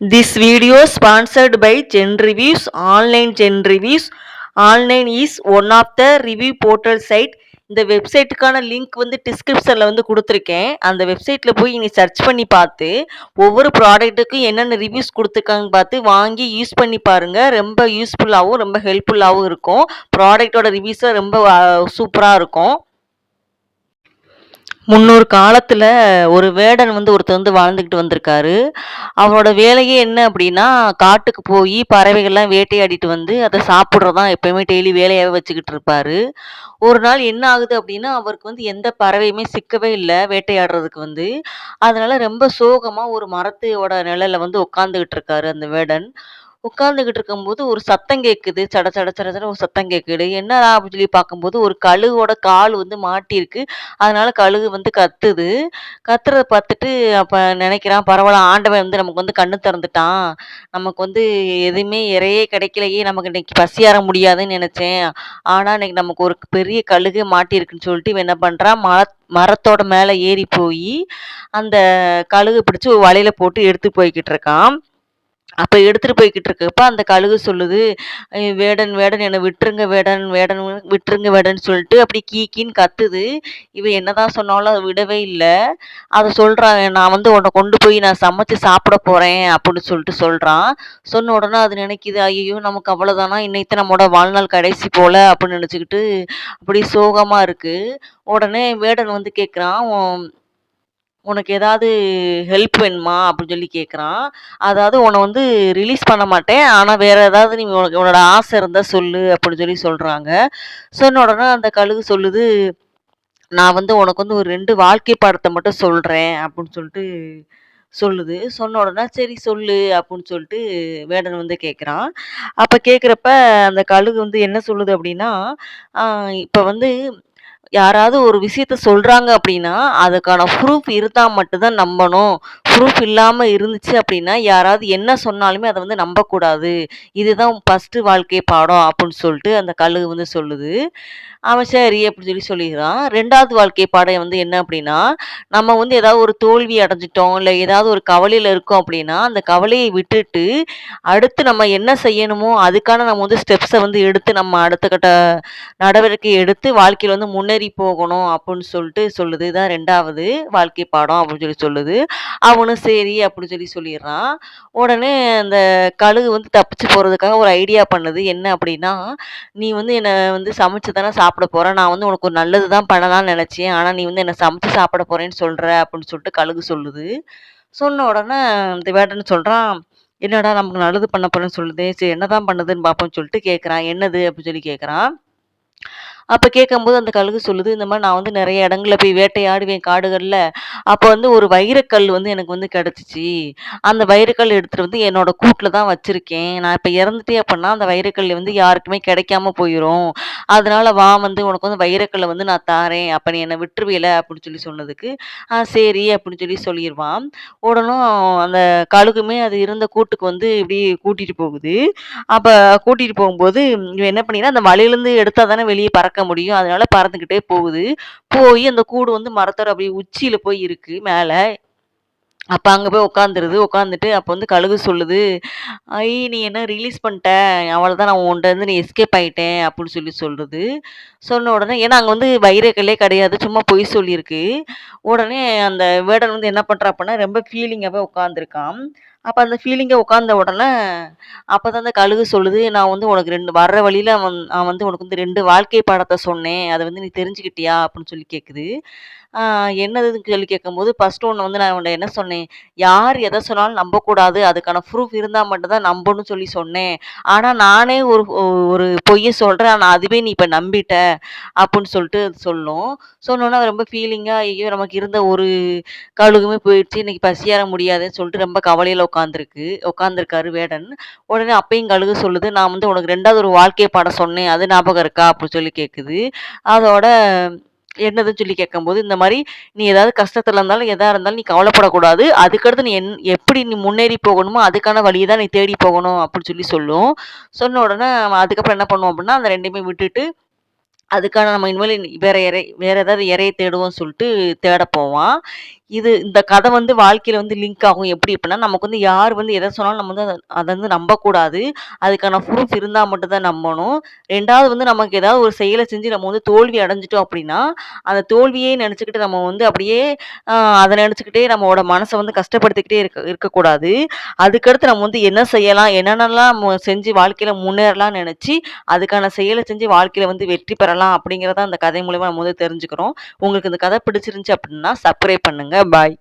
This video sponsored by Gen Reviews. Gen Reviews. Online is one of the review portal site. இந்த வெப்சைட்டுக்கான link வந்து டிஸ்கிரிப்ஷனில் வந்து கொடுத்துருக்கேன். அந்த வெப்சைட்டில் போய் நீ சர்ச் பண்ணி பார்த்து ஒவ்வொரு ப்ராடக்ட்டுக்கும் என்னென்ன ரிவ்யூஸ் கொடுத்துருக்காங்கன்னு பார்த்து வாங்கி யூஸ் பண்ணி பாருங்கள். ரொம்ப யூஸ்ஃபுல்லாகவும் ரொம்ப ஹெல்ப்ஃபுல்லாகவும் இருக்கும். ப்ராடக்டோட ரிவ்யூஸும் ரொம்ப சூப்பராக இருக்கும். முன்னொரு காலத்துல ஒரு வேடன் வந்து ஒருத்தர் வந்து வாழ்ந்துகிட்டு வந்திருக்காரு. அவரோட வேலையே என்ன அப்படின்னா, காட்டுக்கு போய் பறவைகள்லாம் வேட்டையாடிட்டு வந்து அதை சாப்பிட்றது தான் எப்பயுமே டெய்லி வேலையாவே வச்சுக்கிட்டு இருப்பாரு. ஒரு நாள் என்ன ஆகுது அப்படின்னா, அவருக்கு வந்து எந்த பறவையுமே சிக்கவே இல்ல வேட்டையாடுறதுக்கு வந்து. அதனால ரொம்ப சோகமா ஒரு மரத்தோட நிழல்ல வந்து உட்கார்ந்துகிட்டு இருக்காரு அந்த வேடன். உட்கார்ந்துகிட்டு இருக்கும்போது ஒரு சத்தம் கேட்குது. சட சட சட சடன்னு ஒரு சத்தம் கேட்குது. என்னடா அப்படின்னு சொல்லி பார்க்கும்போது, ஒரு கழுகோட கால் வந்து மாட்டியிருக்கு. அதனால கழுகு வந்து கத்துது. கத்துறத பார்த்துட்டு அப்ப நினைக்கிறான், பரவால்ல ஆண்டவன் வந்து நமக்கு வந்து கண்ணு திறந்துட்டான். நமக்கு வந்து எதுவுமே இரையே கிடைக்கலையே, நமக்கு இன்னைக்கு பசியாற முடியாதுன்னு நினைச்சேன். ஆனா இன்னைக்கு நமக்கு ஒரு பெரிய கழுகு மாட்டியிருக்குன்னு சொல்லிட்டு இவன் என்ன பண்றான், மரத்தோட மேல ஏறி போயி, அந்த கழுகு பிடிச்சு ஒரு வலையில போட்டு எடுத்து போய்க்கிட்டு இருக்கான். அப்ப எடுத்துட்டு போய்க்கிட்டு இருக்கப்ப, அந்த கழுகு சொல்லுது, வேடன் வேடன் என்ன விட்டுருங்க வேடன், வேடன் விட்டுருங்க வேடன்னு சொல்லிட்டு அப்படி கீ கீன்னு கத்துது. இவன் என்னதான் சொன்னாலும் அத விடவே இல்ல. அத சொல்றான், "நான் வந்து உன்ன கொண்டு போய் நான் சமைச்சு சாப்பிட போறேன்" அப்படின்னு சொல்லிட்டு சொல்றான். சொன்ன உடனே அது நினைக்குது, "ஐயய்யோ! நமக்கு அவ்வளோதானா? இன்னைக்கு நம்மோட வாழ்நாள் கடைசி போல" அப்படின்னு நினைச்சுக்கிட்டு அப்படியே சோகமா இருக்கு. உடனே வேடன் வந்து கேட்குறான், உனக்கு ஏதாவது ஹெல்ப் வேணுமா? அப்படின்னு சொல்லி கேட்குறான். அதாவது உன்ன வந்து ரிலீஸ் பண்ண மாட்டேன். ஆனா வேற ஏதாவது நீ உனக்கு உன்னோட ஆசை இருந்தா சொல்லு அப்படின்னு சொல்லி சொல்றாங்க. சொன்ன உடனே அந்த கழுகு சொல்லுது, நான் வந்து உனக்கு வந்து ஒரு 2 வாழ்க்கை பாடத்த மட்டும் சொல்றேன் அப்படின்னு சொல்லிட்டு சொல்லுது. சொன்ன உடனே சரி சொல்லு அப்படின்னு சொல்லிட்டு வேடன் வந்து கேட்குறான். அப்ப கேட்குறப்ப அந்த கழுகு வந்து என்ன சொல்லுது அப்படின்னா, ஆ இப்ப வந்து யாராவது ஒரு விஷயத்த சொல்றாங்க அப்படின்னா, அதுக்கான ப்ரூஃப் இருந்தா மட்டும் தான் நம்பணும். ப்ரூஃப் இல்லாம இருந்துச்சு அப்படின்னா, யாராவது என்ன சொன்னாலுமே அத வந்து நம்பக்கூடாது. இதுதான் ஃபர்ஸ்ட்டு வாழ்க்கை பாடம் அப்படின்னு சொல்லிட்டு அந்த கழுகு வந்து சொல்லுது. அவன் சரி அப்படின்னு சொல்லி சொல்லிர்றான். 2வது வாழ்க்கை பாடம் வந்து என்ன அப்படின்னா, நம்ம வந்து ஏதாவது ஒரு தோல்வி அடைஞ்சுட்டோம், இல்ல ஏதாவது ஒரு கவலையில இருக்கோம் அப்படின்னா, அந்த கவலைய விட்டுட்டு, அடுத்து நம்ம என்ன செய்யணுமோ அதுக்கான நம்ம வந்து ஸ்டெப்ஸ வந்து எடுத்து நம்ம அடுத்த கட்ட நடவடிக்கை எடுத்து வாழ்க்கையில வந்து முன்னேறி போகணும் அப்படின்னு சொல்லிட்டு சொல்லுது. இதான் 2வது வாழ்க்கை பாடம் அப்படின்னு சொல்லி சொல்லுது. அவனும் சரி அப்படின்னு சொல்லி சொல்லிடுறான். உடனே அந்த கழுகு வந்து தப்பிச்சு போறதுக்காக ஒரு ஐடியா பண்ணுது. என்ன அப்படின்னா, "நீ வந்து என்ன வந்து சமைச்சு தானே சாப்பிட போற. நான் வந்து உனக்கு ஒரு நல்லது தான் பண்ணலாம்னு நினைச்சேன். ஆனா நீ வந்து என்ன சமைச்சு சாப்பிட போறேன்னு சொல்ற" அப்படின்னு சொல்லிட்டு கழுகு சொல்லுது. சொன்ன உடனே இந்த வேடன் சொல்றான், "என்னடா நமக்கு நல்லது பண்ண போறேன்னு சொல்லுதே! சரி என்னதான் பண்ணுதுன்னு பார்ப்போம்ன்னு" சொல்லிட்டு கேட்குறான். "என்னது?" அப்படின்னு சொல்லி கேட்குறான். அப்ப கேட்கும்போது அந்த கழுகு சொல்லுது, இந்த மாரி நான் வந்து நெறைய இடங்கள்ல போய் வேட்டையாடுவேன் காடுகள்ல. அப்ப வந்து ஒரு வைரக்கல் வந்து எனக்கு வந்து கிடைச்சுச்சு. அந்த வைரக்கல் எடுத்துட்டு வந்து என்னோட கூட்ல தான் வச்சிருக்கேன். நான் இப்ப இறந்துட்டேன் அப்டின்னா, அந்த வைரக்கல் வந்து யாருக்குமே கிடைக்காம போயிரும். அதனால வா வந்து உனக்கு வந்து வைரக்கல்ல வந்து நான் தாரேன். அப்ப நீ என்ன விட்டுருவேல அப்டின்னு சொல்லி சொன்னதுக்கு, சரி அப்டின்னு சொல்லி சொல்லிருவான். உடனும் அந்த கழுகுமே அது இருந்த கூட்டுக்கு வந்து இப்டி கூட்டிட்டு போகுது. அப்ப கூட்டிட்டு போகும்போது, இவன் என்ன பண்ணிறான், அந்த வலையிலருந்து எடுத்தா தானே வெளிய பறக்க முடியும். அதனால பறந்துகிட்டே போகுது. போயி அந்த கூடு வந்து மரத்தோட அப்படியே உச்சியில போய் இருக்கு மேல. அப்ப அங்க போய் உட்காந்துருது. உட்காந்துட்டு அப்ப வந்து கழுகு சொல்லுது, நீ என்ன ரிலீஸ் பண்ட்ட. அவ்வளோதான் நான் உன்ட்ட இருந்து நீ எஸ்கேப் ஆயிட்டேன்" அப்படின்னு சொல்லி சொல்லுது. சொன்ன உடனே ஏன்னா அங்க வந்து வைரக்கல்லே கிடையாது. சும்மா பொய் சொல்லியிருக்கு. உடனே அந்த வேடன் வந்து என்ன பண்றான் அப்படின்னா, ரொம்ப ஃபீலிங்காவே உட்காந்துருக்கான். அப்ப அந்த ஃபீலிங்கா உட்கார்ந்த உடனே, அப்பதான் அந்த கழுகு சொல்லுது, "நான் வந்து உனக்கு 2 வர்ற வழியில நான் வந்து உனக்கு வந்து 2 வாழ்க்கை பாடத்த சொன்னேன். அத வந்து நீ தெரிஞ்சுக்கிட்டியா?" அப்படின்னு சொல்லி கேட்குது. ஆ என்னதுன்னு சொல்லி கேட்கும்போது, ஃபர்ஸ்ட்டு ஒண்ணு வந்து நான் உன்ட்ட என்ன சொன்னேன்? யார் எத சொன்னாலும் நம்பக்கூடாது. அதுக்கான ப்ரூஃப் இருந்தா மட்டும் தான் நம்பணும்னு சொல்லி சொன்னேன். ஆனா நானே ஒரு பொய்ய சொல்றேன். ஆனா அதுவே நீ இப்ப நம்பிட்ட. அப்புட்ன்னு சொல்லிட்டு சொல்லும். சொன்னோனே அவ ரொம்ப ஃபீலிங்கா, ஐயோ! நமக்கு இருந்த ஒரு கழுகுமே போயிடுச்சு. இன்னைக்கு பசியாற முடியாதுன்னு சொல்லிட்டு ரொம்ப கவலையில உட்கார்ந்திருக்காரு வேடன். உடனே அப்பயும் கழுகு சொல்லுது, "நான் வந்து உனக்கு 2வது ஒரு வாழ்க்கை பாடம் சொன்னேன். அது ஞாபகம் இருக்கா?" அப்படின்னு சொல்லி கேட்குது. அதோட என்னதுன்னு சொல்லி கேட்கும்போது, இந்த மாரி "நீ ஏதாவது கஷ்டத்துல இருந்தாலும், எதா இருந்தாலும் நீ கவலைப்படக்கூடாது. அதுக்கடுத்து நீ எப்படி நீ முன்னேறி போகணுமோ, அதுக்கான வழிய தான் நீ தேடி போகணும்." அப்படின்னு சொல்லி சொல்லும். சொன்ன உடனே அவன் அதுக்கப்புறம் என்ன பண்ணுவான் அப்படின்னா, அந்த 2யுமே விட்டுட்டு அதுக்கான நம்ம இனிமேலு வேற ஏதாவது இரைய தேடுவோம்ன்னு சொல்லிட்டு தேட போவான். இந்த கதை வந்து வாழ்க்கையில வந்து லிங்க் ஆகும். எப்படி அப்படின்னா, நமக்கு வந்து யார் வந்து எத சொன்னாலும் நம்ம வந்து அத வந்து நம்பக்கூடாது. அதுக்கான ப்ரூஃப் இருந்தா மட்டும் தான் நம்பணும். 2வது வந்து நமக்கு ஏதாவது ஒரு செயல செஞ்சு நம்ம வந்து தோல்வி அடைஞ்சுட்டோம் அப்படின்னா, அந்த தோல்வியே நெனச்சுக்கிட்டு நம்ம வந்து அப்படியே அ அத நெனச்சுக்கிட்டே நம்மோட மனச வந்து கஷ்டப்படுத்திக்கிட்டே இருக்கக்கூடாது. அதுக்கடுத்து நம்ம வந்து என்ன செய்யலாம்? என்னென்னலாம் செஞ்சு வாழ்க்கையில முன்னேறலாம்னு நெனச்சு, அதுக்கான செயல செஞ்சு வாழ்க்கையில வந்து வெற்றி பெறலாம் அப்படிங்கிறத அந்த கதை மூலியமா நம்ம வந்து தெரிஞ்சுக்கிறோம். உங்களுக்கு இந்த கதை பிடிச்சிருந்துச்சு அப்படின்னா, சப்ஸ்கிரைப் பண்ணுங்க. பாய்.